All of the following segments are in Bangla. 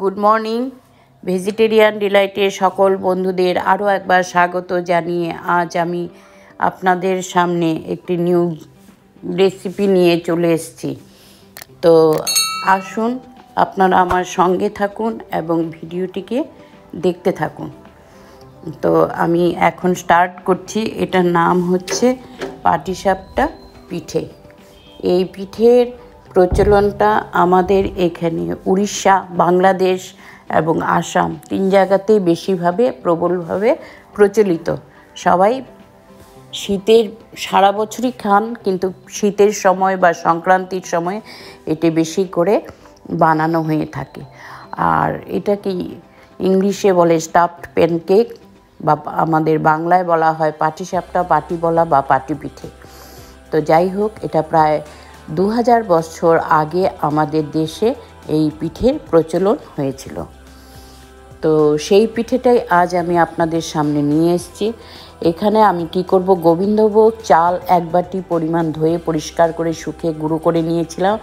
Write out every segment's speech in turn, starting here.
Good morning. ভেজিটেরিয়ান ডিলাইটে সকল বন্ধুদের আরও একবার স্বাগত জানিয়ে আজ আমি আপনাদের সামনে একটি নিউ রেসিপি নিয়ে চলে এসেছি। তো আসুন আপনারা আমার সঙ্গে থাকুন এবং ভিডিওটিকে দেখতে থাকুন। তো আমি এখন স্টার্ট করছি। এটার নাম হচ্ছে পাটিসাপটা পিঠে। এই পিঠের প্রচলনটা আমাদের এখানে উড়িষ্যা, বাংলাদেশ এবং আসাম তিন জায়গাতেই বেশিভাবে প্রবলভাবে প্রচলিত। সবাই শীতের সারা বছরই খান, কিন্তু শীতের সময় বা সংক্রান্তির সময় এটি বেশি করে বানানো হয়ে থাকে। আর এটাকে ইংলিশে বলে স্টাফড প্যানকেক, বা আমাদের বাংলায় বলা হয় পাটিসাপটা, পাটি বলা বা পাটি পিঠে। তো যাই হোক, এটা প্রায় 2000 বছর আগে আমাদের দেশে এই পিঠের প্রচলন হয়েছিল। তো সেই পিঠেটাই আজ আমি আপনাদের সামনে নিয়ে এসেছি। এখানে আমি কি করব, গোবিন্দভোগ চাল 1 বাটি পরিমাণ ধুয়ে পরিষ্কার করে শুকিয়ে গুঁড়ো করে নিয়েছিলাম,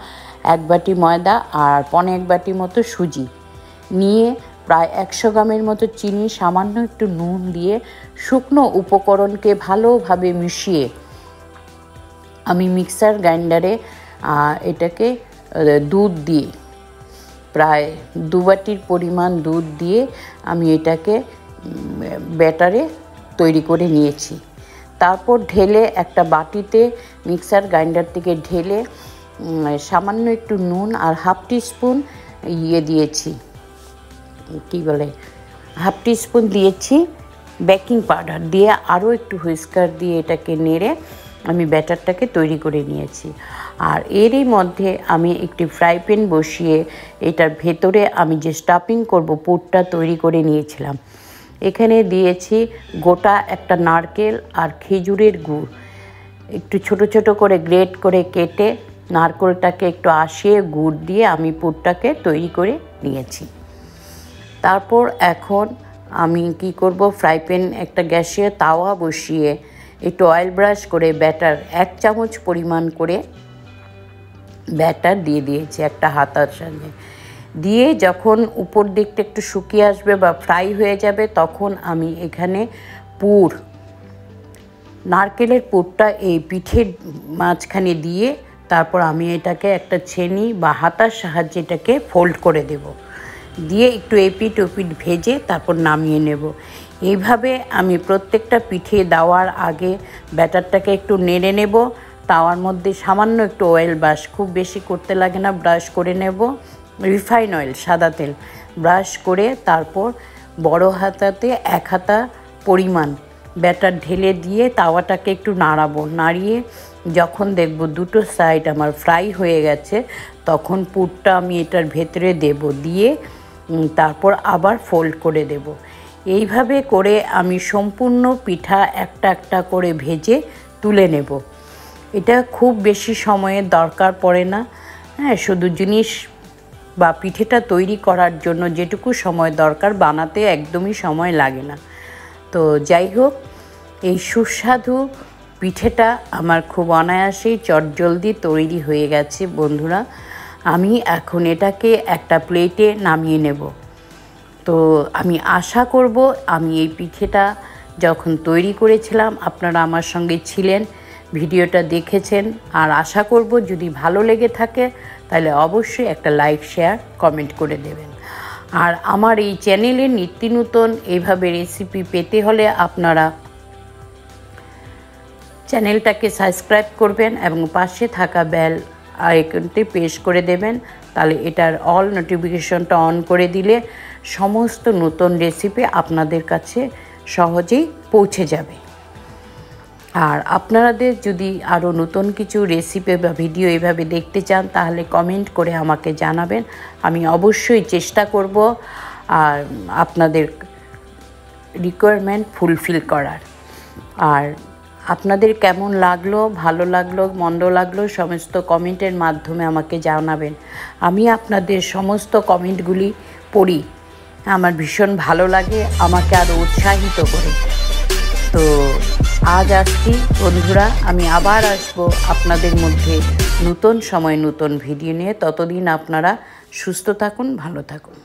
1 বাটি ময়দা আর 1 বাটি মতো সুজি নিয়ে প্রায় 100 গ্রামের মতো চিনি, সামান্য একটু নুন দিয়ে শুকনো উপকরণকে ভালোভাবে মিশিয়ে আমি মিক্সার গ্রাইন্ডারে এটাকে দুধ দিয়ে প্রায় 2 বাটির পরিমাণ দুধ দিয়ে আমি এটাকে ব্যাটারে তৈরি করে নিয়েছি। তারপর ঢেলে একটা বাটিতে মিক্সার গ্রাইন্ডার থেকে ঢেলে সামান্য একটু নুন আর হাফ টিস্পুন দিয়েছি, কী বলে, হাফ টিস্পুন দিয়েছি বেকিং পাউডার দিয়ে, আরও একটু হুইস্কার দিয়ে এটাকে নেড়ে আমি ব্যাটারটাকে তৈরি করে নিয়েছি। আর এরই মধ্যে আমি একটি ফ্রাই প্যান বসিয়ে এটার ভেতরে আমি যে স্টাফিং করব পুরটা তৈরি করে নিয়েছিলাম। এখানে দিয়েছি গোটা একটা নারকেল আর খেজুরের গুড়, একটু ছোট ছোট করে গ্রেট করে কেটে নারকেলটাকে একটু আশিয়ে গুড় দিয়ে আমি পুরটাকে তৈরি করে নিয়েছি। তারপর এখন আমি কি করব, ফ্রাই প্যান একটা গ্যাসে তাওয়া বসিয়ে একটু অয়েল ব্রাশ করে ব্যাটার 1 চামচ পরিমাণ করে ব্যাটার দিয়ে দিয়েছি একটা হাতার সামনে দিয়ে। যখন উপর দিকটা একটু শুকিয়ে আসবে বা ফ্রাই হয়ে যাবে, তখন আমি এখানে নারকেলের পুরটা এই পিঠের মাঝখানে দিয়ে তারপর আমি এটাকে একটা ছেনি বা হাতার সাহায্যে এটাকে ফোল্ড করে দেব, দিয়ে একটু এপিট ওপিট ভেজে তারপর নামিয়ে নেব। এইভাবে আমি প্রত্যেকটা পিঠে দেওয়ার আগে ব্যাটারটাকে একটু নেড়ে নেব। তাওয়ার মধ্যে সামান্য একটু অয়েল ব্রাশ, খুব বেশি করতে লাগে না, ব্রাশ করে নেব, রিফাইন অয়েল, সাদা তেল ব্রাশ করে তারপর বড় হাতাতে 1 হাতা পরিমাণ ব্যাটার ঢেলে দিয়ে তাওয়াটাকে একটু নাড়াবো। নাড়িয়ে যখন দেখব দুটো সাইড আমার ফ্রাই হয়ে গেছে, তখন পুরটা আমি এটার ভেতরে দেব, দিয়ে তারপর আবার ফোল্ড করে দেব। এইভাবে করে আমি সম্পূর্ণ পিঠা একটা একটা করে ভেজে তুলে নেব। এটা খুব বেশি সময়ের দরকার পড়ে না, হ্যাঁ, শুধু জিনিস বা পিঠেটা তৈরি করার জন্য যেটুকু সময় দরকার, বানাতে একদমই সময় লাগে না। তো যাই হোক, এই সুস্বাদু পিঠেটা আমার খুব অনায়াসেই চটজলদি তৈরি হয়ে গেছে বন্ধুরা। আমি এখন এটাকে একটা প্লেটে নামিয়ে নেব। তো আমি আশা করব আমি এই পিঠেটা যখন তৈরি করেছিলাম আপনারা আমার সঙ্গে ছিলেন, ভিডিওটা দেখেছেন, আর আশা করব যদি ভালো লেগে থাকে তাহলে অবশ্যই একটা লাইক, শেয়ার, কমেন্ট করে দেবেন। আর আমার এই চ্যানেলে নিত্য নতুন এইভাবে রেসিপি পেতে হলে আপনারা চ্যানেলটাকে সাবস্ক্রাইব করবেন এবং পাশে থাকা বেল আইকনটি প্রেস করে দেবেন। তাহলে এটার অল নোটিফিকেশনটা অন করে দিলে সমস্ত নতুন রেসিপি আপনাদের কাছে সহজেই পৌঁছে যাবে। আর আপনাদের যদি আরও নতুন কিছু রেসিপি বা ভিডিও এভাবে দেখতে চান তাহলে কমেন্ট করে আমাকে জানাবেন, আমি অবশ্যই চেষ্টা করব আর আপনাদের রিকোয়ারমেন্ট ফুলফিল করার। আর আপনাদের কেমন লাগলো, ভালো লাগলো, মন্দ লাগলো, সমস্ত কমেন্টের মাধ্যমে আমাকে জানাবেন। আমি আপনাদের সমস্ত কমেন্টগুলি পড়ি, আমার ভীষণ ভালো লাগে, আমাকে আরও উৎসাহিত করে। তো আজ আসছি বন্ধুরা, আমি আবার আসবো আপনাদের মধ্যে নতুন সময় নতুন ভিডিও নিয়ে। ততদিন আপনারা সুস্থ থাকুন, ভালো থাকুন।